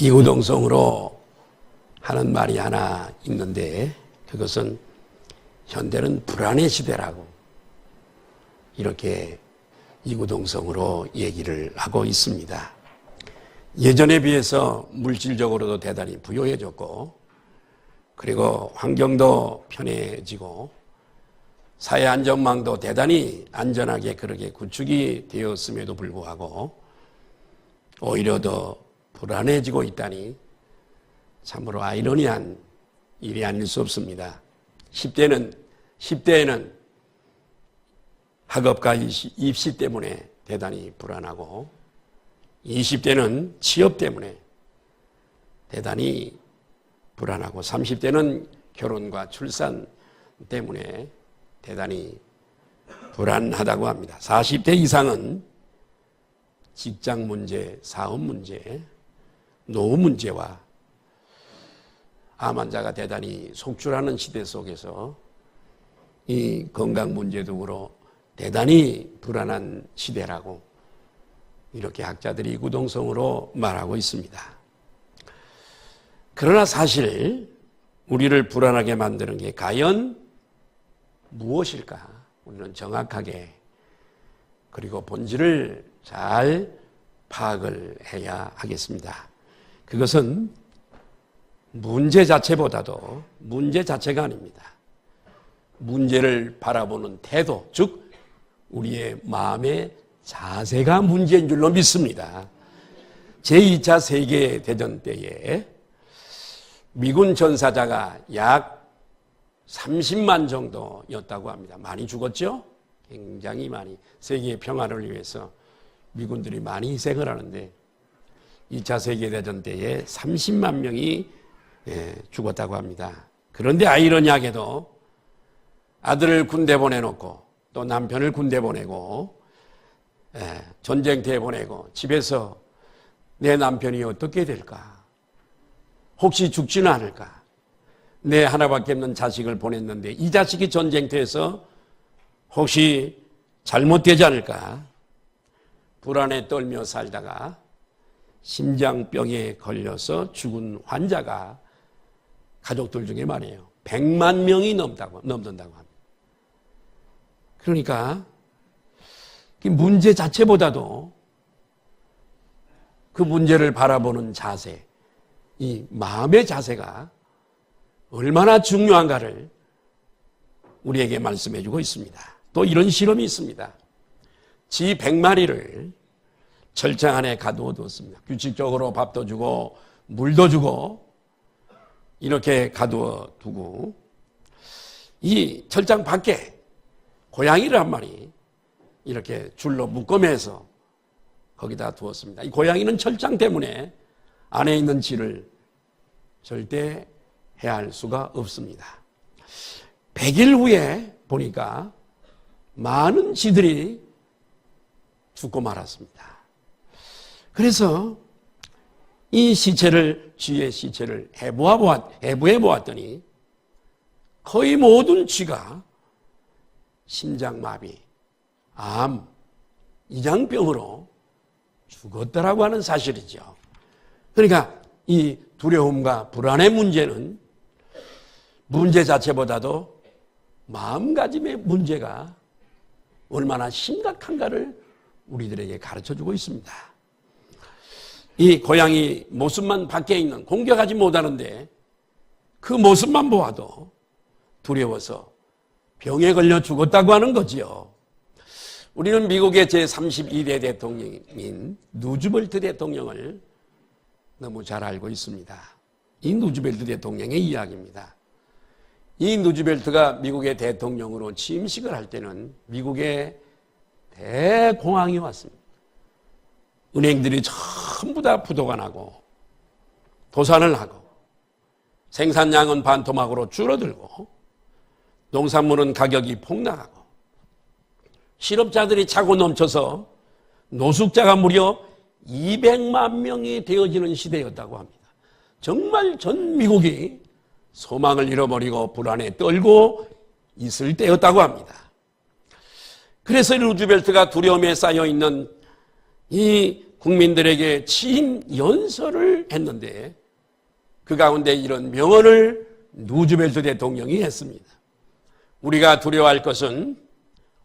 이구동성으로 하는 말이 하나 있는데 그것은 현대는 불안의 시대라고 이렇게 이구동성으로 얘기를 하고 있습니다. 예전에 비해서 물질적으로도 대단히 부유해졌고 그리고 환경도 편해지고 사회 안전망도 대단히 안전하게 그렇게 구축이 되었음에도 불구하고 오히려 더 불안해지고 있다니 참으로 아이러니한 일이 아닐 수 없습니다. 10대에는 학업과 입시 때문에 대단히 불안하고 20대는 취업 때문에 대단히 불안하고 30대는 결혼과 출산 때문에 대단히 불안하다고 합니다. 40대 이상은 직장 문제, 사업 문제, 노후 문제와 암 환자가 대단히 속출하는 시대 속에서 이 건강 문제 등으로 대단히 불안한 시대라고 이렇게 학자들이 이구동성으로 말하고 있습니다. 그러나 사실 우리를 불안하게 만드는 게 과연 무엇일까? 우리는 정확하게 그리고 본질을 잘 파악을 해야 하겠습니다. 그것은 문제 자체보다도 문제 자체가 아닙니다. 문제를 바라보는 태도, 즉 우리의 마음의 자세가 문제인 줄로 믿습니다. 제2차 세계대전 때에 미군 전사자가 약 30만 정도였다고 합니다. 많이 죽었죠? 굉장히 많이. 세계의 평화를 위해서 미군들이 많이 희생을 하는데 2차 세계대전 때에 30만 명이 죽었다고 합니다. 그런데 아이러니하게도 아들을 군대 보내놓고 또 남편을 군대 보내고 전쟁터에 보내고 집에서 내 남편이 어떻게 될까? 혹시 죽지는 않을까? 내 하나밖에 없는 자식을 보냈는데 이 자식이 전쟁터에서 혹시 잘못되지 않을까? 불안에 떨며 살다가 심장병에 걸려서 죽은 환자가 가족들 중에 말이에요. 100만 명이 넘는다고 합니다. 그러니까 문제 자체보다도 그 문제를 바라보는 자세, 이 마음의 자세가 얼마나 중요한가를 우리에게 말씀해 주고 있습니다. 또 이런 실험이 있습니다. 쥐 100마리를 철장 안에 가두어 두었습니다. 규칙적으로 밥도 주고 물도 주고 이렇게 가두어 두고 이 철장 밖에 고양이를 한 마리 이렇게 줄로 묶어매서 거기다 두었습니다. 이 고양이는 철장 때문에 안에 있는 쥐를 절대 해할 수가 없습니다. 100일 후에 보니까 많은 쥐들이 죽고 말았습니다. 그래서 이 쥐의 시체를 해부해 보았더니 거의 모든 쥐가 심장마비, 암, 이장병으로 죽었다라고 하는 사실이죠. 그러니까 이 두려움과 불안의 문제는 문제 자체보다도 마음가짐의 문제가 얼마나 심각한가를 우리들에게 가르쳐주고 있습니다. 이 고양이 모습만 밖에 있는 공격하지 못하는데 그 모습만 보아도 두려워서 병에 걸려 죽었다고 하는 거지요. 우리는 미국의 제32대 대통령인 누즈벨트 대통령을 너무 잘 알고 있습니다. 이 누즈벨트 대통령의 이야기입니다. 이 누즈벨트가 미국의 대통령으로 취임식을 할 때는 미국에 대공황이 왔습니다. 은행들이 전부 다 부도가 나고 도산을 하고 생산량은 반토막으로 줄어들고 농산물은 가격이 폭락하고 실업자들이 차고 넘쳐서 노숙자가 무려 200만 명이 되어지는 시대였다고 합니다. 정말 전 미국이 소망을 잃어버리고 불안에 떨고 있을 때였다고 합니다. 그래서 루즈벨트가 두려움에 쌓여있는 이 국민들에게 취임 연설을 했는데 그 가운데 이런 명언을 루즈벨트 대통령이 했습니다. 우리가 두려워할 것은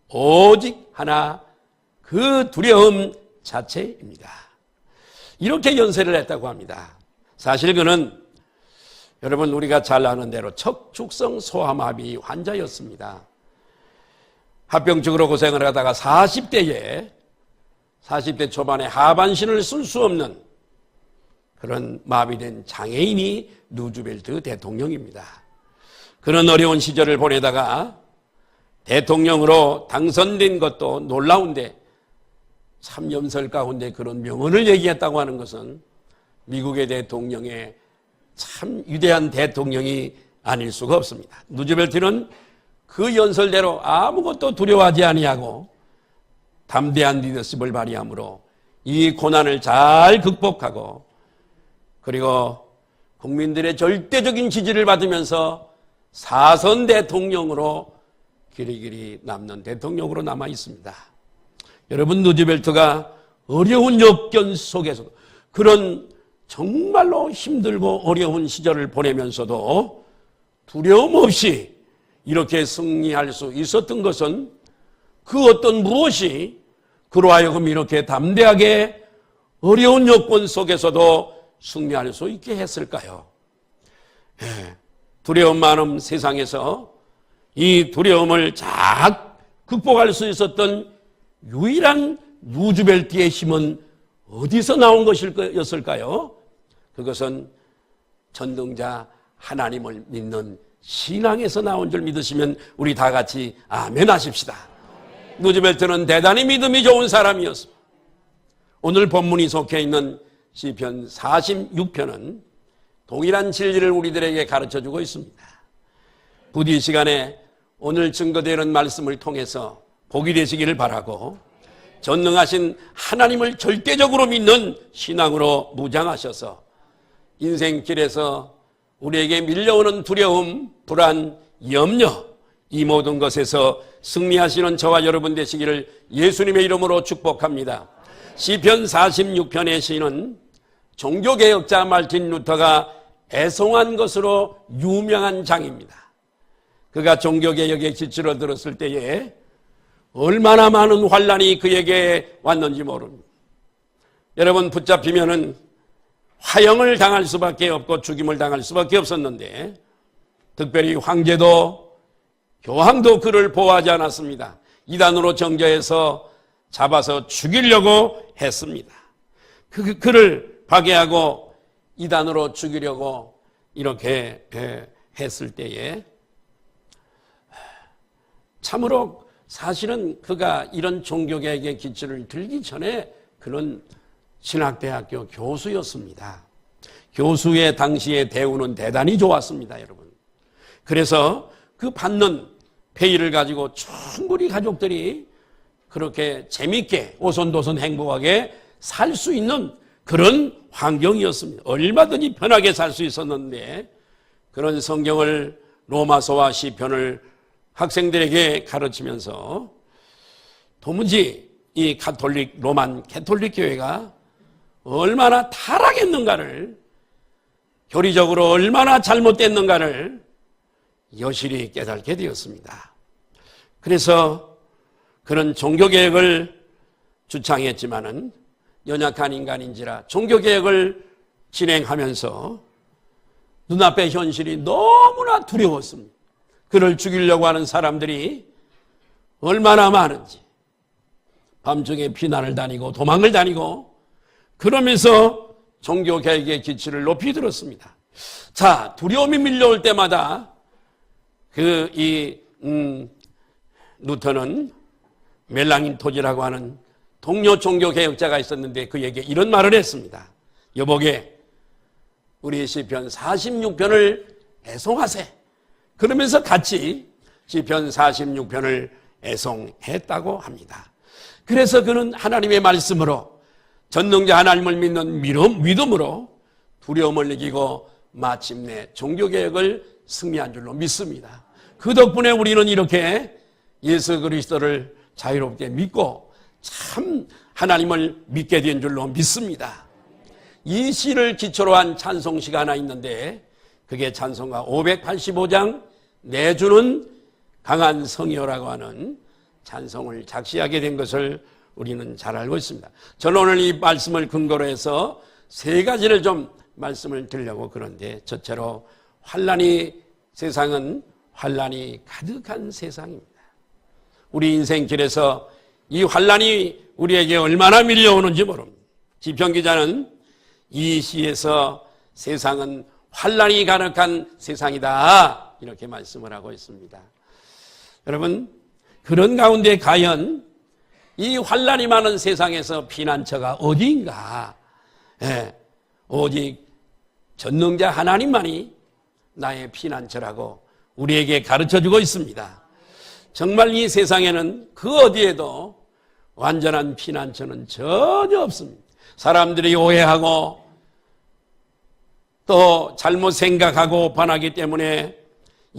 오직 하나, 그 두려움 자체입니다. 이렇게 연설을 했다고 합니다. 사실 그는 여러분 우리가 잘 아는 대로 척축성 소아마비 환자였습니다. 합병증으로 고생을 하다가 40대 초반에 하반신을 쓸 수 없는 그런 마비된 장애인이 루즈벨트 대통령입니다. 그런 어려운 시절을 보내다가 대통령으로 당선된 것도 놀라운데 참 연설 가운데 그런 명언을 얘기했다고 하는 것은 미국의 대통령의 참 위대한 대통령이 아닐 수가 없습니다. 루즈벨트는 그 연설대로 아무것도 두려워하지 아니하고 담대한 리더십을 발휘함으로 이 고난을 잘 극복하고 그리고 국민들의 절대적인 지지를 받으면서 사선 대통령으로 길이길이 남는 대통령으로 남아 있습니다. 여러분 루즈벨트가 어려운 여건 속에서도 그런 정말로 힘들고 어려운 시절을 보내면서도 두려움 없이 이렇게 승리할 수 있었던 것은 그 어떤 무엇이 그로 하여금 이렇게 담대하게 어려운 여건 속에서도 승리할 수 있게 했을까요? 두려움 많은 세상에서 이 두려움을 잘 극복할 수 있었던 유일한 루즈벨트의 힘은 어디서 나온 것이었을까요? 그것은 전능자 하나님을 믿는 신앙에서 나온 줄 믿으시면 우리 다 같이 아멘 하십시다. 루즈벨트는 대단히 믿음이 좋은 사람이었습니다. 오늘 본문이 속해 있는 시편 46편은 동일한 진리를 우리들에게 가르쳐주고 있습니다. 부디 시간에 오늘 증거되는 말씀을 통해서 복이 되시기를 바라고 전능하신 하나님을 절대적으로 믿는 신앙으로 무장하셔서 인생길에서 우리에게 밀려오는 두려움, 불안, 염려 이 모든 것에서 승리하시는 저와 여러분 되시기를 예수님의 이름으로 축복합니다. 시편 46편의 시는 종교개혁자 말틴 루터가 애송한 것으로 유명한 장입니다. 그가 종교개혁의 기치로 들었을 때에 얼마나 많은 환란이 그에게 왔는지 모릅니다. 여러분 붙잡히면은 화형을 당할 수밖에 없고 죽임을 당할 수밖에 없었는데 특별히 황제도 교황도 그를 보호하지 않았습니다. 이단으로 정죄해서 잡아서 죽이려고 했습니다. 그를 파괴하고 이단으로 죽이려고 이렇게 했을 때에 참으로 사실은 그가 이런 종교개혁의 기치를 들기 전에 그런 신학대학교 교수였습니다. 교수의 당시의 대우는 대단히 좋았습니다, 여러분. 그래서 그 받는 페이를 가지고 충분히 가족들이 그렇게 재밌게 오손도손 행복하게 살 수 있는 그런 환경이었습니다. 얼마든지 편하게 살 수 있었는데 그런 성경을 로마서와 시편을 학생들에게 가르치면서 도무지 이 로만 캐톨릭 교회가 얼마나 타락했는가를, 교리적으로 얼마나 잘못됐는가를 여실히 깨닫게 되었습니다. 그래서 그런 종교개혁을 주창했지만은 연약한 인간인지라 종교개혁을 진행하면서 눈앞의 현실이 너무나 두려웠습니다. 그를 죽이려고 하는 사람들이 얼마나 많은지 밤중에 피난을 다니고 도망을 다니고 그러면서 종교개혁의 기치를 높이 들었습니다. 자, 두려움이 밀려올 때마다 루터는 멜랑인 토지라고 하는 동료 종교개혁자가 있었는데 그에게 이런 말을 했습니다. 여보게, 우리 시편 46편을 애송하세. 그러면서 같이 시편 46편을 애송했다고 합니다. 그래서 그는 하나님의 말씀으로 전능자 하나님을 믿는 믿음으로 두려움을 이기고 마침내 종교개혁을 승리한 줄로 믿습니다. 그 덕분에 우리는 이렇게 예수 그리스도를 자유롭게 믿고 참 하나님을 믿게 된 줄로 믿습니다. 이 시를 기초로 한 찬송시가 하나 있는데 그게 찬송가 585장 내주는 강한 성이여라고 하는 찬송을 작시하게 된 것을 우리는 잘 알고 있습니다. 저는 오늘 이 말씀을 근거로 해서 세 가지를 좀 말씀을 드리려고 그런데, 첫째로 세상은 환난이 가득한 세상입니다. 우리 인생길에서 이 환난이 우리에게 얼마나 밀려오는지 모릅니다. 지평기자는 이 시에서 세상은 환난이 가득한 세상이다 이렇게 말씀을 하고 있습니다. 여러분, 그런 가운데 과연 이 환난이 많은 세상에서 피난처가 어디인가? 오직 전능자 하나님만이 나의 피난처라고 우리에게 가르쳐주고 있습니다. 정말 이 세상에는 그 어디에도 완전한 피난처는 전혀 없습니다. 사람들이 오해하고 또 잘못 생각하고 반하기 때문에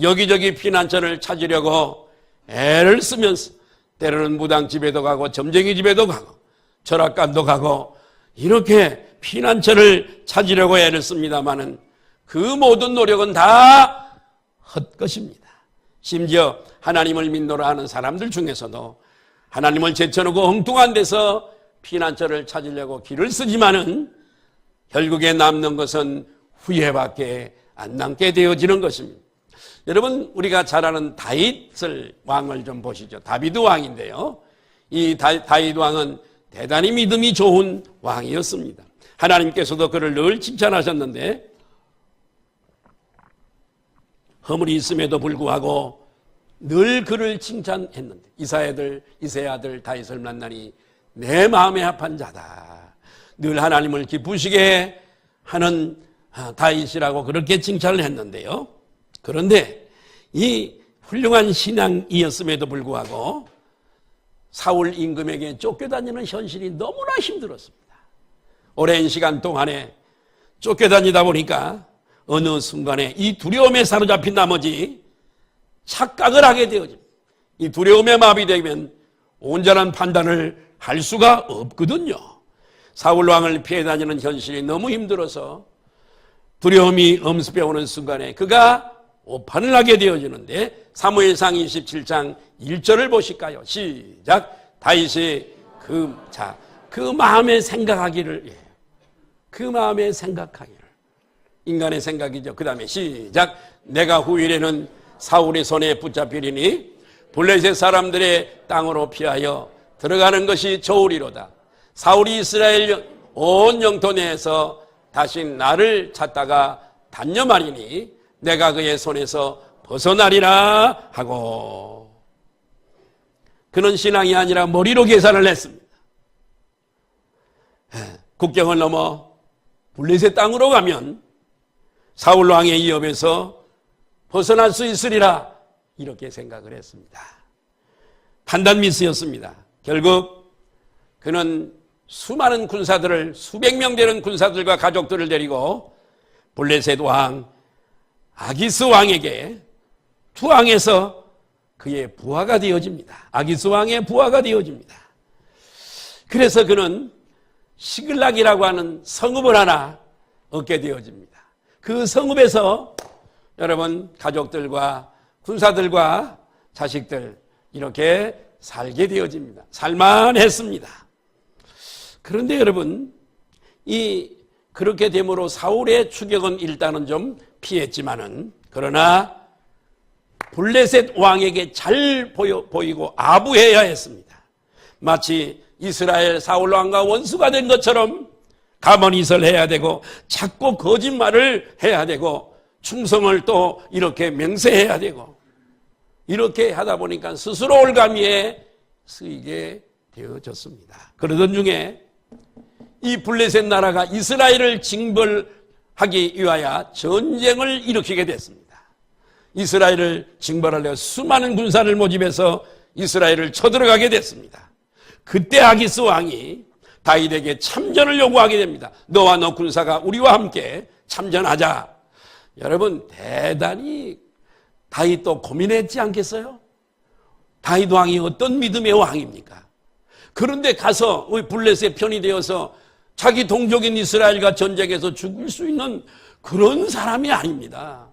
여기저기 피난처를 찾으려고 애를 쓰면서 때로는 무당집에도 가고 점쟁이 집에도 가고 철학관도 가고 이렇게 피난처를 찾으려고 애를 씁니다마는 그 모든 노력은 다 헛것입니다. 심지어 하나님을 믿노라 하는 사람들 중에서도 하나님을 제쳐놓고 엉뚱한 데서 피난처를 찾으려고 길을 쓰지만은 결국에 남는 것은 후회밖에 안 남게 되어지는 것입니다. 여러분, 우리가 잘 아는 다윗을 왕을 좀 보시죠. 다비드 왕인데요. 이 다윗 왕은 대단히 믿음이 좋은 왕이었습니다. 하나님께서도 그를 늘 칭찬하셨는데 허물이 있음에도 불구하고 늘 그를 칭찬했는데 이새의 아들 다윗을 만나니 내 마음에 합한 자다. 늘 하나님을 기쁘시게 하는 다윗이라고 그렇게 칭찬을 했는데요. 그런데 이 훌륭한 신앙이었음에도 불구하고 사울 임금에게 쫓겨다니는 현실이 너무나 힘들었습니다. 오랜 시간 동안에 쫓겨다니다 보니까 어느 순간에 이 두려움에 사로잡힌 나머지 착각을 하게 되어집니다. 이 두려움에 마비되면 온전한 판단을 할 수가 없거든요. 사울 왕을 피해 다니는 현실이 너무 힘들어서 두려움이 엄습해오는 순간에 그가 오판을 하게 되어지는데 사무엘상 27장 1절을 보실까요? 시작. 다윗이 그 마음에 생각하기를 인간의 생각이죠. 그 다음에 시작. 내가 후일에는 사울의 손에 붙잡히리니 블레셋 사람들의 땅으로 피하여 들어가는 것이 좋으리로다. 사울이 이스라엘 온 영토 내에서 다시 나를 찾다가 단념하리니 내가 그의 손에서 벗어나리라 하고, 그는 신앙이 아니라 머리로 계산을 했습니다. 국경을 넘어 블레셋 땅으로 가면 사울 왕의 위협에서 벗어날 수 있으리라 이렇게 생각을 했습니다. 판단 미스였습니다. 결국 그는 수많은 군사들을, 수백 명 되는 군사들과 가족들을 데리고 블레셋 왕 아기스 왕에게 투항해서 그의 부하가 되어집니다. 아기스 왕의 부하가 되어집니다. 그래서 그는 시글락이라고 하는 성읍을 하나 얻게 되어집니다. 그 성읍에서 여러분 가족들과 군사들과 자식들 이렇게 살게 되어집니다. 살만했습니다. 그런데 여러분, 그렇게 됨으로 사울의 추격은 일단은 좀 피했지만은, 그러나 블레셋 왕에게 잘 보이고 아부해야 했습니다. 마치 이스라엘 사울 왕과 원수가 된 것처럼 가만히설 해야 되고 자꾸 거짓말을 해야 되고 충성을 또 이렇게 맹세해야 되고, 이렇게 하다 보니까 스스로 올가미에 쓰이게 되어졌습니다. 그러던 중에 이 블레셋 나라가 이스라엘을 징벌하기 위하여 전쟁을 일으키게 됐습니다. 이스라엘을 징벌하려 수많은 군사를 모집해서 이스라엘을 쳐들어가게 됐습니다. 그때 아기스 왕이 다윗에게 참전을 요구하게 됩니다. 너와 너 군사가 우리와 함께 참전하자. 여러분, 대단히 다윗도 고민했지 않겠어요? 다윗 왕이 어떤 믿음의 왕입니까? 그런데 가서 블레셋의 편이 되어서 자기 동족인 이스라엘과 전쟁에서 죽을 수 있는 그런 사람이 아닙니다.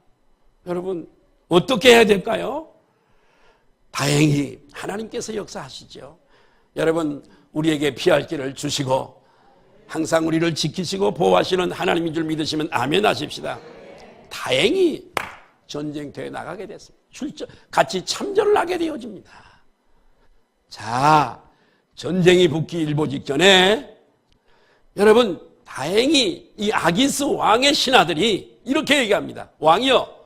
여러분, 어떻게 해야 될까요? 다행히 하나님께서 역사하시죠. 여러분, 우리에게 피할 길을 주시고 항상 우리를 지키시고 보호하시는 하나님인 줄 믿으시면 아멘 하십시다. 다행히 전쟁터에 나가게 됐습니다. 같이 참전을 하게 되어집니다. 자, 전쟁이 붙기 일보 직전에 여러분, 다행히 이 아기스 왕의 신하들이 이렇게 얘기합니다. 왕이여,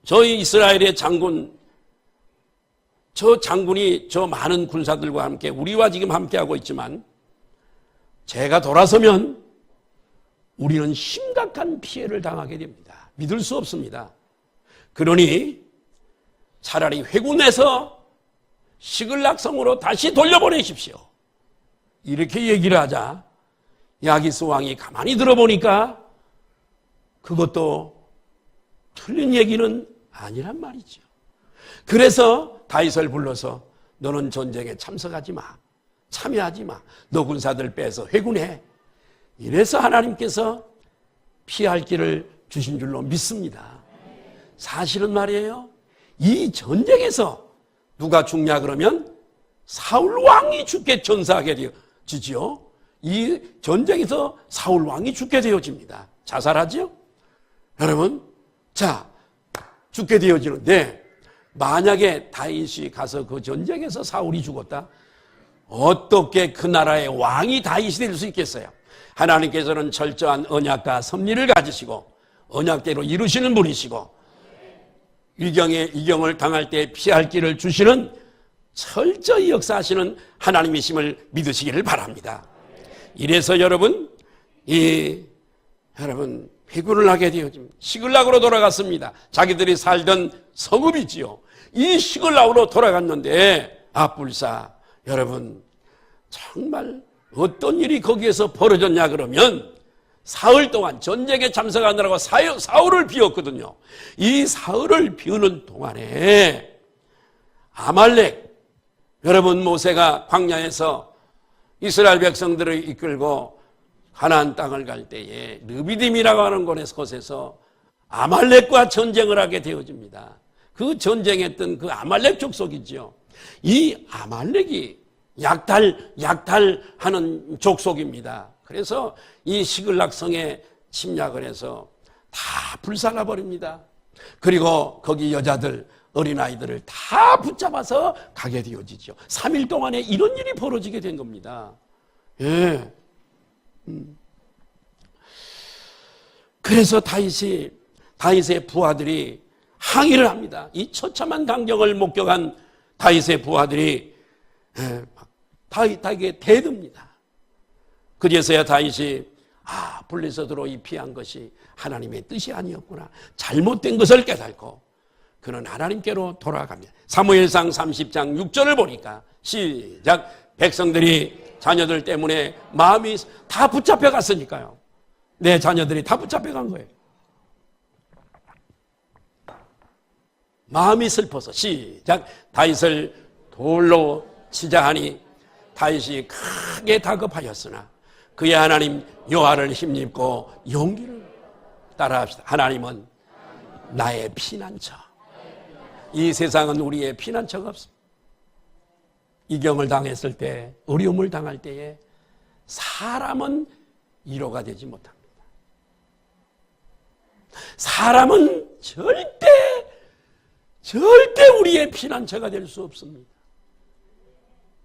저희 이스라엘의 장군, 저 장군이 저 많은 군사들과 함께 우리와 지금 함께하고 있지만 제가 돌아서면 우리는 심각한 피해를 당하게 됩니다. 믿을 수 없습니다. 그러니 차라리 회군해서 시글락성으로 다시 돌려보내십시오. 이렇게 얘기를 하자 야기스 왕이 가만히 들어보니까 그것도 틀린 얘기는 아니란 말이죠. 그래서 다윗을 불러서 너는 전쟁에 참석하지 마. 참여하지 마. 너 군사들 빼서 회군해. 이래서 하나님께서 피할 길을 주신 줄로 믿습니다. 사실은 말이에요. 이 전쟁에서 누가 죽냐 그러면 사울 왕이 죽게 전사하게 되어지지요. 이 전쟁에서 사울 왕이 죽게 되어집니다. 자살하죠? 여러분, 자, 죽게 되어지는데 만약에 다윗이 가서 그 전쟁에서 사울이 죽었다? 어떻게 그 나라의 왕이 다윗이 될 수 있겠어요? 하나님께서는 철저한 언약과 섭리를 가지시고 언약대로 이루시는 분이시고 이경을 당할 때 피할 길을 주시는 철저히 역사하시는 하나님이심을 믿으시기를 바랍니다. 이래서 여러분 회군을 하게 되어집니다. 시글락으로 돌아갔습니다. 자기들이 살던 성읍이지요. 이 시글락으로 돌아갔는데 아뿔사, 여러분 정말 어떤 일이 거기에서 벌어졌냐 그러면 사흘 동안 전쟁에 참석하느라고 사흘을 비웠거든요. 이 사흘을 비우는 동안에 아말렉, 여러분 모세가 광야에서 이스라엘 백성들을 이끌고 가나안 땅을 갈 때에 르비딤이라고 하는 곳에서 아말렉과 전쟁을 하게 되어집니다. 그 전쟁했던 그 아말렉 족속이죠. 이 아말렉이 약탈하는 족속입니다. 그래서 이 시글락성에 침략을 해서 다 불살라 버립니다. 그리고 거기 여자들, 어린아이들을 다 붙잡아서 가게 되어지죠. 3일 동안에 이런 일이 벌어지게 된 겁니다. 예. 그래서 다윗의 부하들이 항의를 합니다. 이 처참한 광경을 목격한 다윗의 부하들이 다윗에게 대듭니다. 그제서야 다윗이 블레셋으로 이 피한 것이 하나님의 뜻이 아니었구나, 잘못된 것을 깨닫고 그는 하나님께로 돌아갑니다. 사무엘상 30장 6절을 보니까 시작. 백성들이 자녀들 때문에 마음이 다 붙잡혀 갔으니까요. 내 자녀들이 다 붙잡혀 간 거예요. 마음이 슬퍼서 시작. 다윗을 돌로 치자 하니 다윗이 크게 다급하였으나 그의 하나님 여호와를 힘입고 용기를 따라합시다. 하나님은 나의 피난처. 이 세상은 우리의 피난처가 없습니다. 이경을 당했을 때, 어려움을 당할 때에 사람은 위로가 되지 못합니다. 사람은 절대 우리의 피난처가 될 수 없습니다.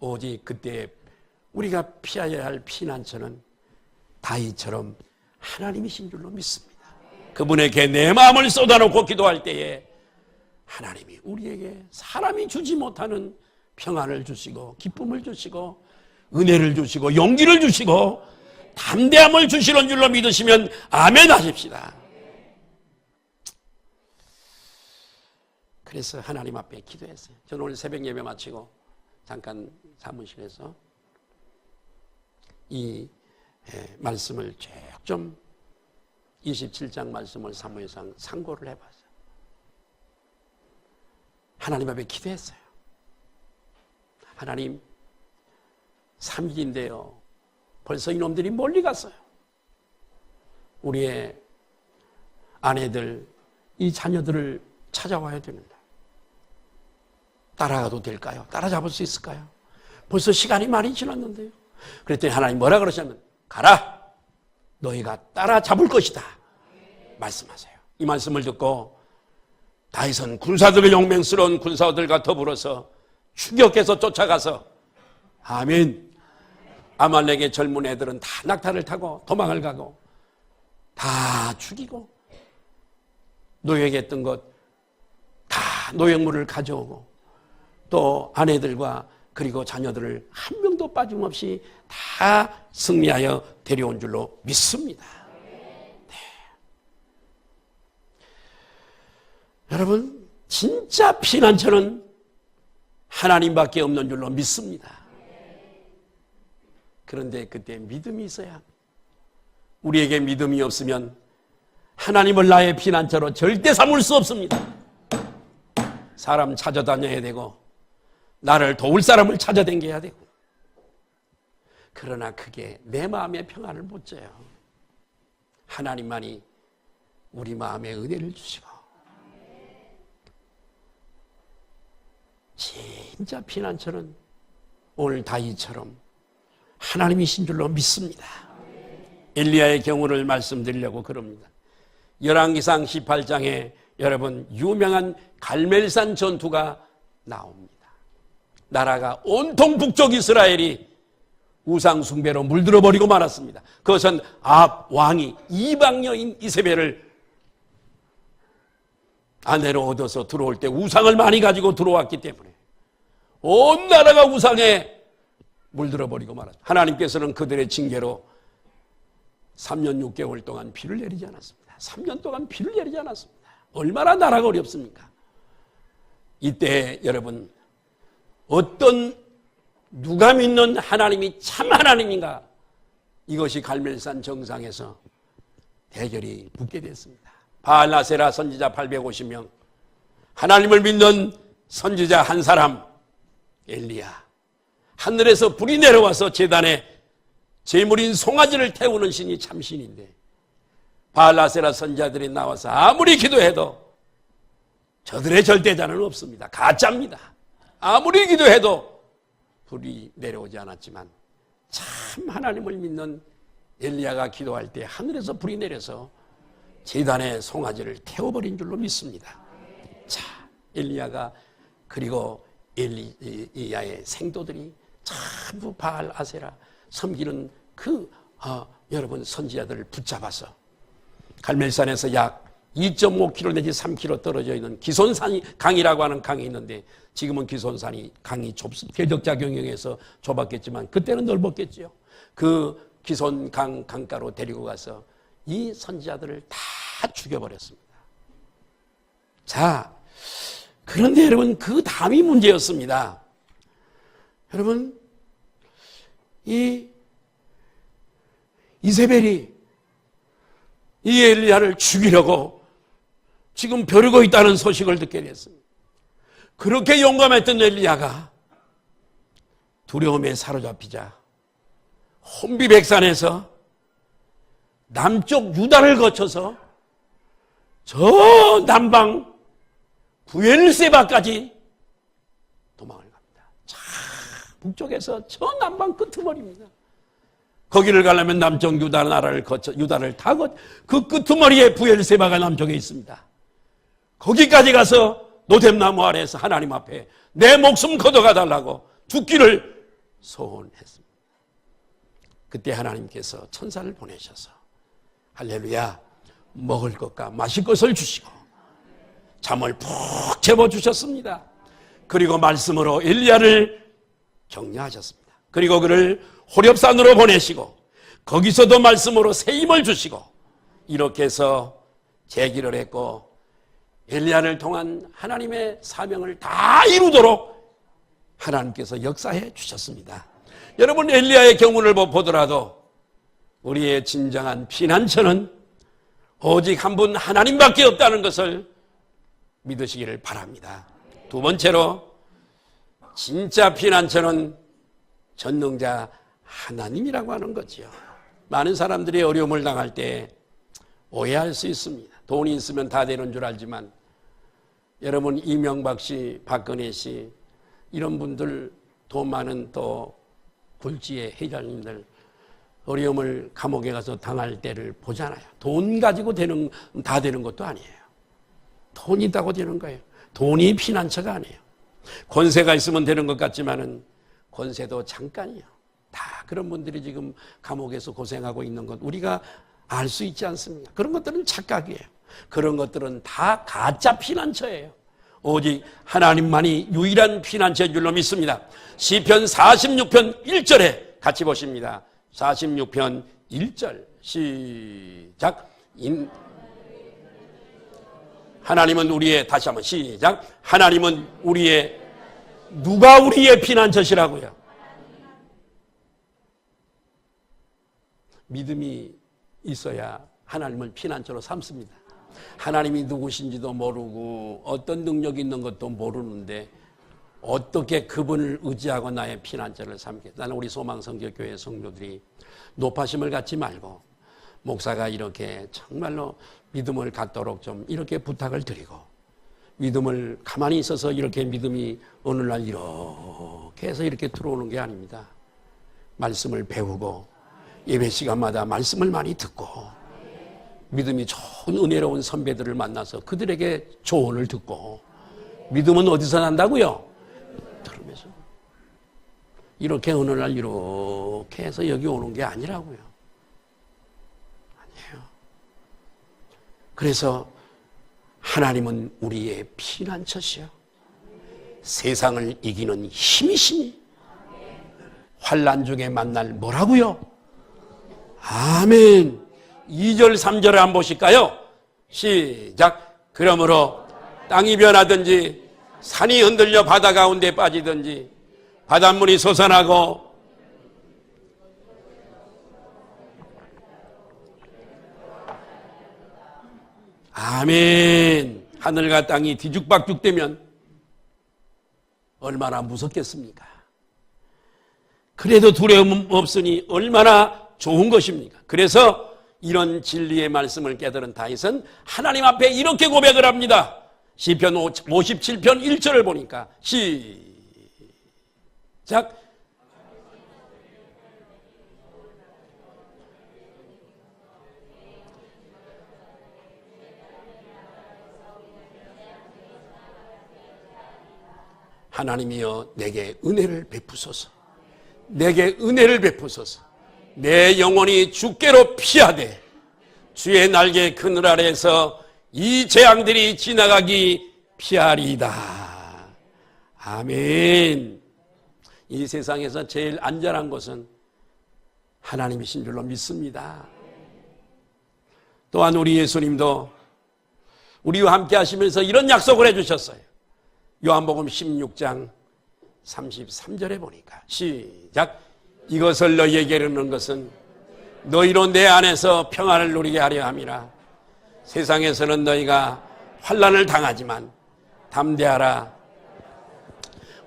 오직 그때 우리가 피해야 할 피난처는 다윗처럼 하나님이신 줄로 믿습니다. 그분에게 내 마음을 쏟아놓고 기도할 때에 하나님이 우리에게 사람이 주지 못하는 평안을 주시고 기쁨을 주시고 은혜를 주시고 용기를 주시고 담대함을 주시는 줄로 믿으시면 아멘 하십시다. 그래서 하나님 앞에 기도했어요. 저는 오늘 새벽 예배 마치고 잠깐 사무실에서 이 말씀을 쭉 좀 27장 말씀을 사무엘상 상고를 해봤어요. 하나님 앞에 기도했어요. 하나님, 3일인데요. 벌써 이놈들이 멀리 갔어요. 우리의 아내들, 이 자녀들을 찾아와야 되는데 따라가도 될까요? 따라잡을 수 있을까요? 벌써 시간이 많이 지났는데요. 그랬더니 하나님 뭐라 그러셨냐면 가라! 너희가 따라잡을 것이다 말씀하세요. 이 말씀을 듣고 다윗은 군사들의 용맹스러운 군사들과 더불어서 추격해서 쫓아가서 아멘. 아말렉의 젊은 애들은 다 낙타를 타고 도망을 가고 다 죽이고 노역했던 것 다 노역물을 가져오고 또 아내들과 그리고 자녀들을 한 명도 빠짐없이 다 승리하여 데려온 줄로 믿습니다. 네. 여러분 진짜 피난처는 하나님밖에 없는 줄로 믿습니다. 그런데 그때 믿음이 있어야 합니다. 우리에게 믿음이 없으면 하나님을 나의 피난처로 절대 삼을 수 없습니다. 사람 찾아다녀야 되고 나를 도울 사람을 찾아다녀야 되고 그러나 그게 내 마음의 평안을 못 줘요. 하나님만이 우리 마음에 은혜를 주시고 진짜 피난처는 오늘 다윗처럼 하나님이신 줄로 믿습니다. 엘리야의 경우를 말씀드리려고 그럽니다. 열왕기상 18장에 여러분 유명한 갈멜산 전투가 나옵니다. 나라가 온통 북쪽 이스라엘이 우상 숭배로 물들어 버리고 말았습니다. 그것은 아합 왕이 이방 여인 이세벨을 아내로 얻어서 들어올 때 우상을 많이 가지고 들어왔기 때문에 온 나라가 우상에 물들어 버리고 말았습니다. 하나님께서는 그들의 징계로 3년 6개월 동안 비를 내리지 않았습니다. 3년 동안 비를 내리지 않았습니다. 얼마나 나라가 어렵습니까? 이때 여러분 누가 믿는 하나님이 참 하나님인가? 이것이 갈멜산 정상에서 대결이 붙게 됐습니다. 바알 아세라 선지자 850명, 하나님을 믿는 선지자 한 사람 엘리야, 하늘에서 불이 내려와서 제단에 제물인 송아지를 태우는 신이 참 신인데 바알 아세라 선지자들이 나와서 아무리 기도해도 저들의 절대자는 없습니다. 가짜입니다. 아무리 기도해도 불이 내려오지 않았지만 참 하나님을 믿는 엘리야가 기도할 때 하늘에서 불이 내려서 제단에 송아지를 태워버린 줄로 믿습니다. 자, 엘리야가 그리고 엘리야의 생도들이 전부 바알 아세라 섬기는 여러분 선지자들을 붙잡아서 갈멜산에서 약 2.5km 내지 3km 떨어져 있는 기손산이 강이라고 하는 강이 있는데 지금은 기손산이 강이 궤적자 경영에서 좁았겠지만 그때는 넓었겠죠. 그 기손강 강가로 데리고 가서 이 선지자들을 다 죽여버렸습니다. 자, 그런데 여러분 그 다음이 문제였습니다. 여러분 이 이세벨이 이 엘리야를 죽이려고 지금 벼르고 있다는 소식을 듣게 됐습니다. 그렇게 용감했던 엘리야가 두려움에 사로잡히자 혼비백산에서 남쪽 유다를 거쳐서 저 남방 부엘세바까지 도망을 갑니다. 자, 북쪽에서 저 남방 끄트머리입니다. 거기를 가려면 남쪽 유다 나라를 거쳐 유다를 타고 그 끄트머리에 부엘세바가 남쪽에 있습니다. 거기까지 가서 노뎀나무 아래에서 하나님 앞에 내 목숨 걷어가 달라고 죽기를 소원했습니다. 그때 하나님께서 천사를 보내셔서 할렐루야 먹을 것과 마실 것을 주시고 잠을 푹 재워주셨습니다. 그리고 말씀으로 엘리야를 격려하셨습니다. 그리고 그를 호렙산으로 보내시고 거기서도 말씀으로 새 힘을 주시고 이렇게 해서 제기를 했고 엘리야를 통한 하나님의 사명을 다 이루도록 하나님께서 역사해 주셨습니다. 여러분 엘리야의 경우를 보더라도 우리의 진정한 피난처는 오직 한 분 하나님밖에 없다는 것을 믿으시기를 바랍니다. 두 번째로 진짜 피난처는 전능자 하나님이라고 하는 거지요. 많은 사람들이 어려움을 당할 때 오해할 수 있습니다. 돈이 있으면 다 되는 줄 알지만 여러분 이명박 씨, 박근혜 씨 이런 분들 돈 많은 또 굴지의 회장님들 어려움을 감옥에 가서 당할 때를 보잖아요. 돈 가지고 다 되는 것도 아니에요. 돈이 있다고 되는 거예요. 돈이 피난처가 아니에요. 권세가 있으면 되는 것 같지만은 권세도 잠깐이요. 다 그런 분들이 지금 감옥에서 고생하고 있는 것 우리가 알 수 있지 않습니까? 그런 것들은 착각이에요. 그런 것들은 다 가짜 피난처예요. 오직 하나님만이 유일한 피난처인 줄로 믿습니다. 시편 46편 1절에 같이 보십니다. 46편 1절 시작. 하나님은 우리의, 다시 한번 시작. 하나님은 우리의, 누가 우리의 피난처시라고요? 믿음이 있어야 하나님을 피난처로 삼습니다. 하나님이 누구신지도 모르고 어떤 능력이 있는 것도 모르는데 어떻게 그분을 의지하고 나의 피난처를 삼겠다. 나는 우리 소망성결교회 성도들이 높아심을 갖지 말고 목사가 이렇게 정말로 믿음을 갖도록 좀 이렇게 부탁을 드리고 믿음을 가만히 있어서 이렇게 믿음이 어느 날 이렇게 해서 이렇게 들어오는 게 아닙니다. 말씀을 배우고 예배 시간마다 말씀을 많이 듣고 믿음이 좋은 은혜로운 선배들을 만나서 그들에게 조언을 듣고 믿음은 어디서 난다고요? 들으면서 이렇게 어느 날 이렇게 해서 여기 오는 게 아니라고요. 아니에요. 그래서 하나님은 우리의 피난처시요 세상을 이기는 힘이시니 환난 중에 만날 뭐라고요? 아멘. 2절 3절을 한번 보실까요? 시작. 그러므로 땅이 변하든지 산이 흔들려 바다 가운데 빠지든지 바닷물이 솟아나고 아멘. 하늘과 땅이 뒤죽박죽되면 얼마나 무섭겠습니까? 그래도 두려움 없으니 얼마나 좋은 것입니까? 그래서 이런 진리의 말씀을 깨달은 다윗은 하나님 앞에 이렇게 고백을 합니다. 시편 57편 1절을 보니까 시작. 하나님이여 내게 은혜를 베푸소서. 내게 은혜를 베푸소서. 내 영혼이 주께로 피하되 주의 날개 그늘 아래에서 이 재앙들이 지나가기 피하리이다. 아멘. 이 세상에서 제일 안전한 것은 하나님이신 줄로 믿습니다. 또한 우리 예수님도 우리와 함께 하시면서 이런 약속을 해주셨어요. 요한복음 16장 33절에 보니까 시작. 이것을 너희에게 이르는 것은 너희로 내 안에서 평안을 누리게 하려 함이라. 세상에서는 너희가 환난을 당하지만 담대하라.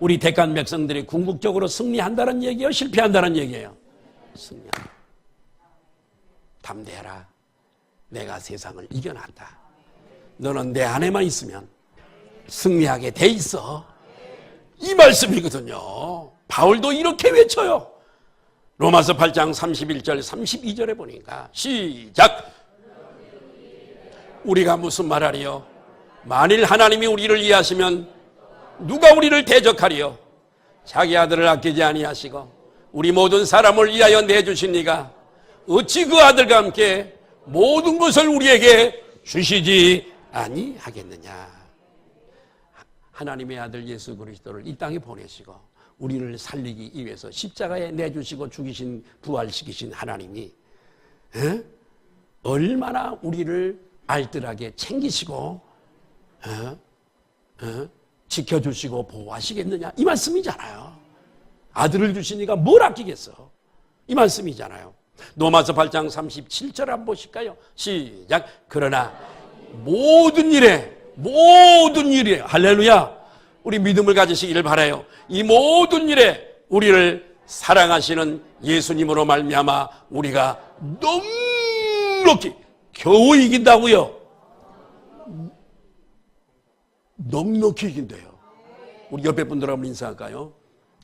우리 택한 백성들이 궁극적으로 승리한다는 얘기예요? 실패한다는 얘기예요? 승리한다. 담대하라. 내가 세상을 이겨놨다. 너는 내 안에만 있으면 승리하게 돼 있어. 이 말씀이거든요. 바울도 이렇게 외쳐요. 로마서 8장 31절 32절에 보니까 시작. 우리가 무슨 말하리요? 만일 하나님이 우리를 이해하시면 누가 우리를 대적하리요? 자기 아들을 아끼지 아니하시고 우리 모든 사람을 위하여 내주신 이가 어찌 그 아들과 함께 모든 것을 우리에게 주시지 아니하겠느냐. 하나님의 아들 예수 그리스도를 이 땅에 보내시고 우리를 살리기 위해서 십자가에 내주시고 죽이신 부활시키신 하나님이 얼마나 우리를 알뜰하게 챙기시고 지켜주시고 보호하시겠느냐 이 말씀이잖아요. 아들을 주시니까 뭘 아끼겠어 이 말씀이잖아요. 로마서 8장 37절 한번 보실까요? 시작. 그러나 모든 일에 할렐루야 우리 믿음을 가지시기를 바라요. 이 모든 일에 우리를 사랑하시는 예수님으로 말미암아 우리가 넉넉히 겨우 이긴다고요. 넉넉히 이긴대요. 우리 옆에 분들 한번 인사할까요?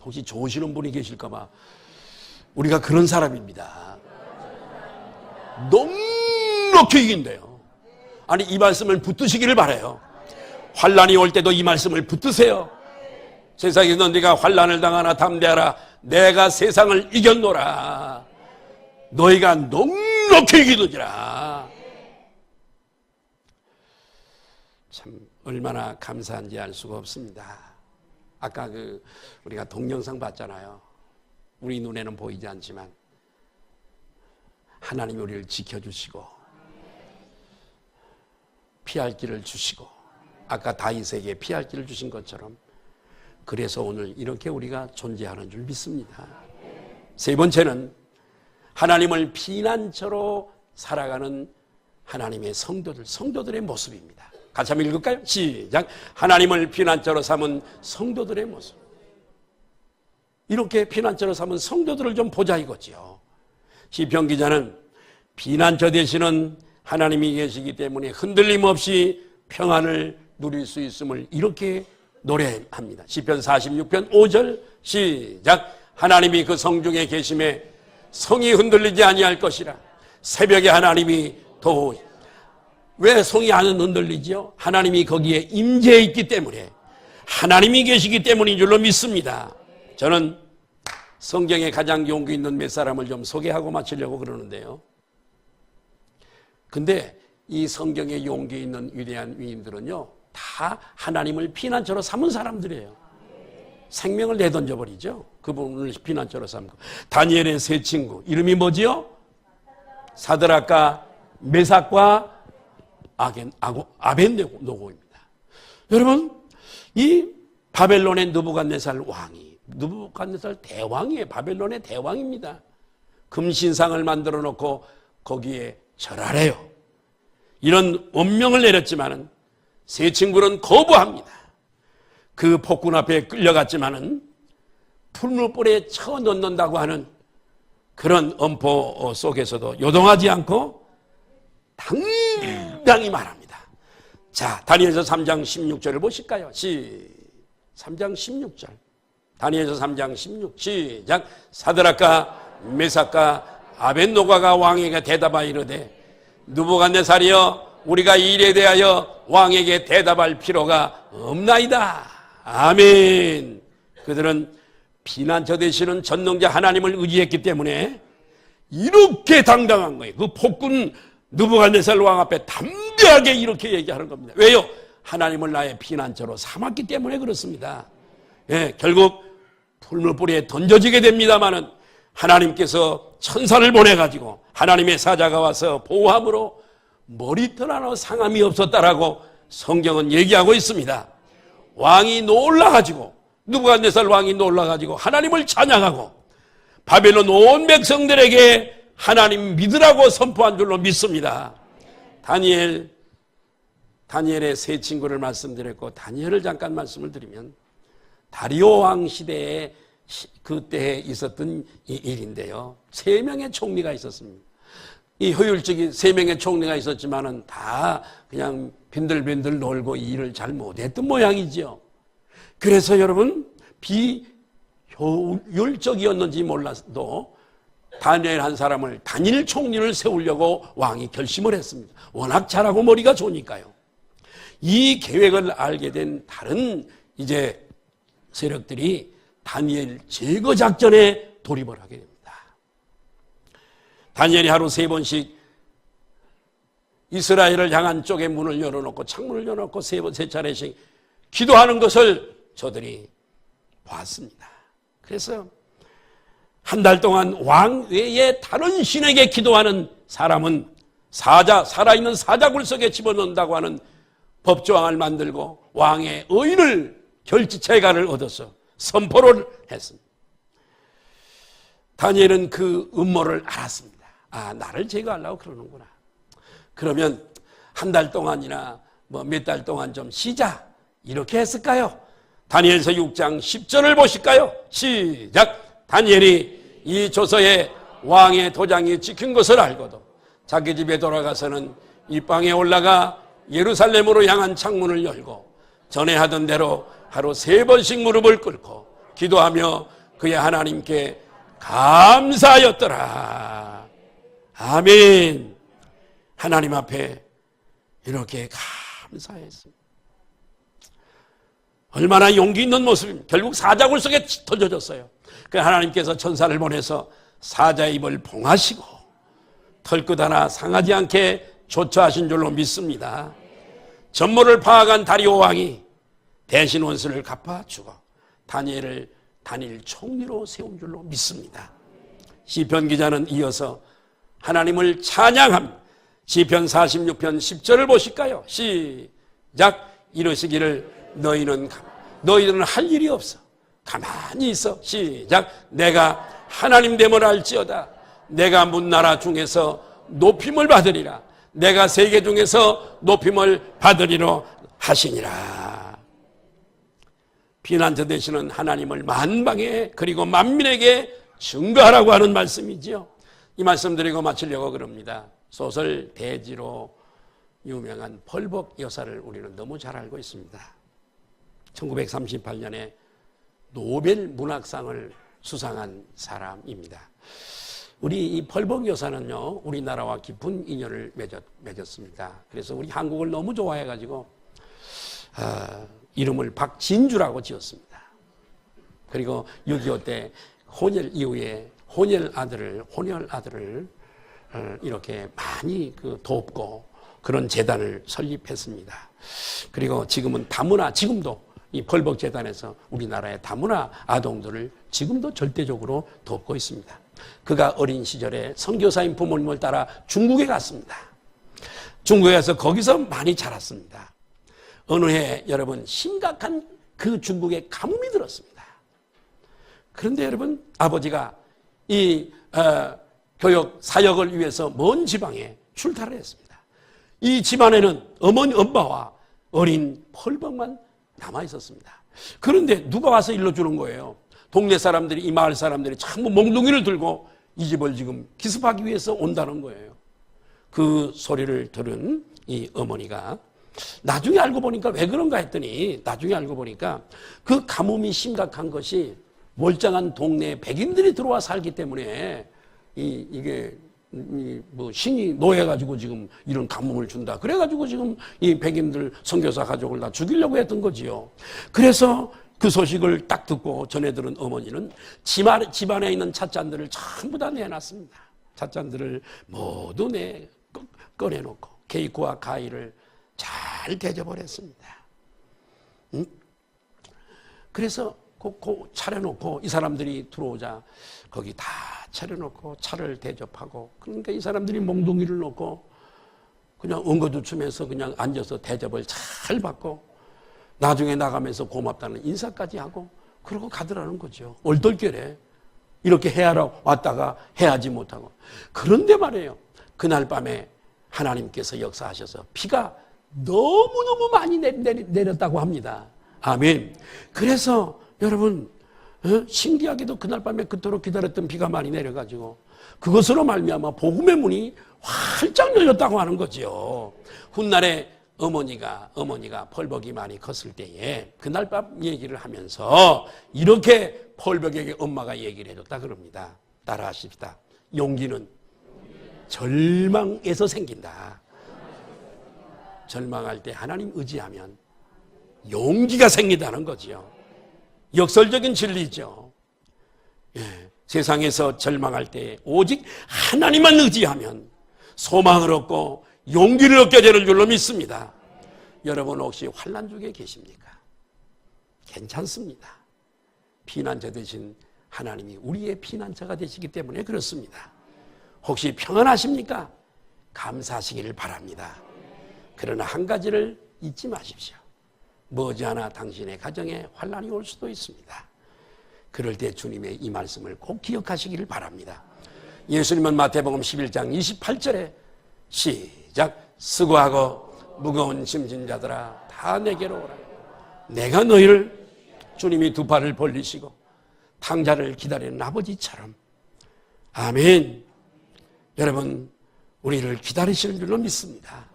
혹시 좋으시는 분이 계실까 봐. 우리가 그런 사람입니다. 넉넉히 이긴대요. 아니, 이 말씀을 붙드시기를 바라요. 환난이 올 때도 이 말씀을 붙드세요. 세상에서 네가 환난을 당하나 담대하라. 내가 세상을 이겼노라. 너희가 넉넉히 이기느니라. 참 얼마나 감사한지 알 수가 없습니다. 아까 우리가 동영상 봤잖아요. 우리 눈에는 보이지 않지만 하나님이 우리를 지켜주시고 피할 길을 주시고 아까 다윗에게 피할 길을 주신 것처럼 그래서 오늘 이렇게 우리가 존재하는 줄 믿습니다. 세 번째는 하나님을 피난처로 살아가는 하나님의 성도들의 모습입니다. 같이 한번 읽을까요? 시작. 하나님을 피난처로 삼은 성도들의 모습. 이렇게 피난처로 삼은 성도들을 좀 보자 이거지요. 시편 기자는 피난처 되시는 하나님이 계시기 때문에 흔들림 없이 평안을 누릴 수 있음을 이렇게 노래합니다. 시편 46편 5절 시작. 하나님이 그 성중에 계심에 성이 흔들리지 아니할 것이라. 새벽에 하나님이 왜 성이 안 흔들리죠? 하나님이 거기에 임재해 있기 때문에, 하나님이 계시기 때문인 줄로 믿습니다. 저는 성경에 가장 용기 있는 몇 사람을 좀 소개하고 마치려고 그러는데요. 근데 이 성경에 용기 있는 위대한 위인들은요, 다 하나님을 피난처로 삼은 사람들이에요. 생명을 내던져 버리죠. 그분을 피난처로 삼고. 다니엘의 세 친구 이름이 뭐지요? 사드락과 메삭과 아벤노고입니다. 여러분, 이 바벨론의 느부갓네살 왕이, 느부갓네살 대왕이에요. 바벨론의 대왕입니다. 금신상을 만들어 놓고 거기에 절하래요. 이런 원명을 내렸지만은 세 친구는 거부합니다. 그 폭군 앞에 끌려갔지만은 풀무불에 쳐 넣는다고 하는 그런 엄포 속에서도 요동하지 않고 당당히 말합니다. 자, 다니엘서 3장 16절을 보실까요? 3장 16절. 다니엘서 3장 16 시작. 사드락과 메삭과 아벤노가가 왕에게 대답하여 이르되 느부갓네살이여, 우리가 이 일에 대하여 왕에게 대답할 필요가 없나이다. 아멘. 그들은 피난처 되시는 전능자 하나님을 의지했기 때문에 이렇게 당당한 거예요. 그 폭군 느부갓네살 왕 앞에 담대하게 이렇게 얘기하는 겁니다. 왜요? 하나님을 나의 피난처로 삼았기 때문에 그렇습니다. 예, 결국 풀무불에 던져지게 됩니다마는 하나님께서 천사를 보내가지고 하나님의 사자가 와서 보호함으로 머리털 하나 상함이 없었다라고 성경은 얘기하고 있습니다. 왕이 놀라가지고, 느부갓네살 왕이 놀라가지고 하나님을 찬양하고 바벨론 온 백성들에게 하나님 믿으라고 선포한 줄로 믿습니다. 다니엘의 세 친구를 말씀드렸고, 다니엘을 잠깐 말씀을 드리면 다리오 왕 시대에 그때에 있었던 이 일인데요. 3명의 총리가 있었습니다. 이 효율적인 3명의 총리가 있었지만은 다 그냥 빈들빈들 놀고 이 일을 잘 못했던 모양이죠. 그래서 여러분, 비효율적이었는지 몰라도 다니엘 한 사람을 단일 총리를 세우려고 왕이 결심을 했습니다. 워낙 잘하고 머리가 좋으니까요. 이 계획을 알게 된 다른 이제 세력들이 다니엘 제거 작전에 돌입을 하게 됩니다. 다니엘이 하루 3번씩 이스라엘을 향한 쪽에 문을 열어놓고 창문을 열어놓고 3차례씩 기도하는 것을 저들이 봤습니다. 그래서 한 달 동안 왕 외에 다른 신에게 기도하는 사람은 살아있는 사자굴 속에 집어넣는다고 하는 법조항을 만들고 왕의 의인을 결지체가를 얻어서 선포를 했습니다. 다니엘은 그 음모를 알았습니다. 아, 나를 제거하려고 그러는구나. 그러면 한 달 동안이나 몇 달 동안 좀 쉬자, 이렇게 했을까요? 다니엘서 6장 10절을 보실까요? 시작. 다니엘이 이 조서에 왕의 도장이 찍힌 것을 알고도 자기 집에 돌아가서는 이 방에 올라가 예루살렘으로 향한 창문을 열고 전에 하던 대로 하루 3번씩 무릎을 꿇고 기도하며 그의 하나님께 감사하였더라. 아멘. 하나님 앞에 이렇게 감사했습니다. 얼마나 용기 있는 모습입니다. 결국 사자굴 속에 던져졌어요. 그 하나님께서 천사를 보내서 사자의 입을 봉하시고 털끝 하나 상하지 않게 조처하신 줄로 믿습니다. 전모를 파악한 다리오 왕이 대신 원수를 갚아주고 다니엘을 단일 총리로 세운 줄로 믿습니다. 시편 기자는 이어서 하나님을 찬양합니다. 시편 46편 10절을 보실까요? 시작. 이러시기를 너희들은 할 일이 없어. 가만히 있어. 시작. 내가 하나님 됨을 알지어다. 내가 문나라 중에서 높임을 받으리라. 내가 세계 중에서 높임을 받으리로 하시니라. 피난처 되시는 하나님을 만방에 그리고 만민에게 증거하라고 하는 말씀이지요. 이 말씀 드리고 마치려고 그럽니다. 소설 대지로 유명한 펄벅 여사를 우리는 너무 잘 알고 있습니다. 1938년에 노벨 문학상을 수상한 사람입니다. 우리 이 펄벅 여사는요, 우리나라와 깊은 인연을 맺었습니다. 그래서 우리 한국을 너무 좋아해가지고 이름을 박진주라고 지었습니다. 그리고 6.25 때 혼혈 이후에 혼혈 아들을 이렇게 많이 돕고 그런 재단을 설립했습니다. 그리고 지금은 다문화, 지금도 이 펄벅 재단에서 우리나라의 다문화 아동들을 지금도 절대적으로 돕고 있습니다. 그가 어린 시절에 선교사인 부모님을 따라 중국에 갔습니다. 중국에 가서 거기서 많이 자랐습니다. 어느 해 여러분 심각한 그 중국에 가뭄이 들었습니다. 그런데 여러분 아버지가 이 교육 사역을 위해서 먼 지방에 출타를 했습니다. 이 집안에는 어머니 엄마와 어린 펄벅만 남아 있었습니다. 그런데 누가 와서 일러주는 거예요. 동네 사람들이, 이 마을 사람들이 전부 몽둥이를 들고 이 집을 지금 기습하기 위해서 온다는 거예요. 그 소리를 들은 이 어머니가 나중에 알고 보니까 왜 그런가 했더니 나중에 알고 보니까 그 가뭄이 심각한 것이 멀쩡한 동네에 백인들이 들어와 살기 때문에 이게 뭐 신이 노해가지고 지금 이런 가뭄을 준다. 그래가지고 지금 이 백인들 선교사 가족을 다 죽이려고 했던 거지요. 그래서 그 소식을 딱 듣고 전해들은 어머니는 집안에 있는 찻잔들을 전부 다 내놨습니다. 찻잔들을 모두 꺼내놓고 케이크와 가위를 잘 대접을 했습니다. 그래서 차려놓고 이 사람들이 들어오자 거기 다 차려놓고 차를 대접하고 그러니까 이 사람들이 몽둥이를 놓고 그냥 엉거주춤해서 그냥 앉아서 대접을 잘 받고 나중에 나가면서 고맙다는 인사까지 하고 그러고 가더라는 거죠. 얼떨결에 이렇게 해하러 왔다가 해하지 못하고. 그런데 말이에요. 그날 밤에 하나님께서 역사하셔서 비가 너무너무 많이 내렸다고 합니다. 아멘. 그래서 여러분 신기하게도 그날 밤에 그토록 기다렸던 비가 많이 내려가지고 그것으로 말미암아 복음의 문이 활짝 열렸다고 하는 거죠. 훗날에 어머니가 펄벅이 많이 컸을 때에 그날 밤 얘기를 하면서 이렇게 펄벅에게 엄마가 얘기를 해줬다 그럽니다. 따라하십시다. 용기는 절망에서 생긴다. 절망할 때 하나님 의지하면 용기가 생긴다는 거죠. 역설적인 진리죠. 예, 세상에서 절망할 때 오직 하나님만 의지하면 소망을 얻고 용기를 얻게 되는 줄로 믿습니다. 여러분 혹시 환난 중에 계십니까? 괜찮습니다. 피난처 되신 하나님이 우리의 피난처가 되시기 때문에 그렇습니다. 혹시 평안하십니까? 감사하시기를 바랍니다. 그러나 한 가지를 잊지 마십시오. 머지않아 당신의 가정에 환난이 올 수도 있습니다. 그럴 때 주님의 이 말씀을 꼭 기억하시기를 바랍니다. 예수님은 마태복음 11장 28절에 시작. 수고하고 무거운 짐진 자들아 다 내게로 오라. 내가 너희를 주님이 두 팔을 벌리시고 탕자를 기다리는 아버지처럼. 아멘. 여러분, 우리를 기다리시는 줄로 믿습니다.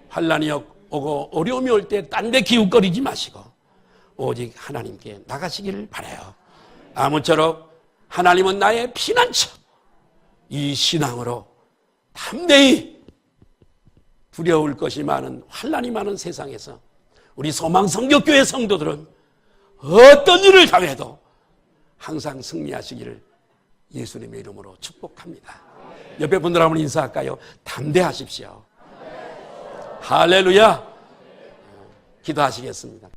환난이 오고 어려움이 올 때 딴 데 기웃거리지 마시고 오직 하나님께 나가시기를 바라요. 아무쪼록 하나님은 나의 피난처, 이 신앙으로 담대히 두려울 것이 많은, 환난이 많은 세상에서 우리 소망성교교회 성도들은 어떤 일을 당해도 항상 승리하시기를 예수님의 이름으로 축복합니다. 옆에 분들 한번 인사할까요? 담대하십시오. 할렐루야. 기도하시겠습니다.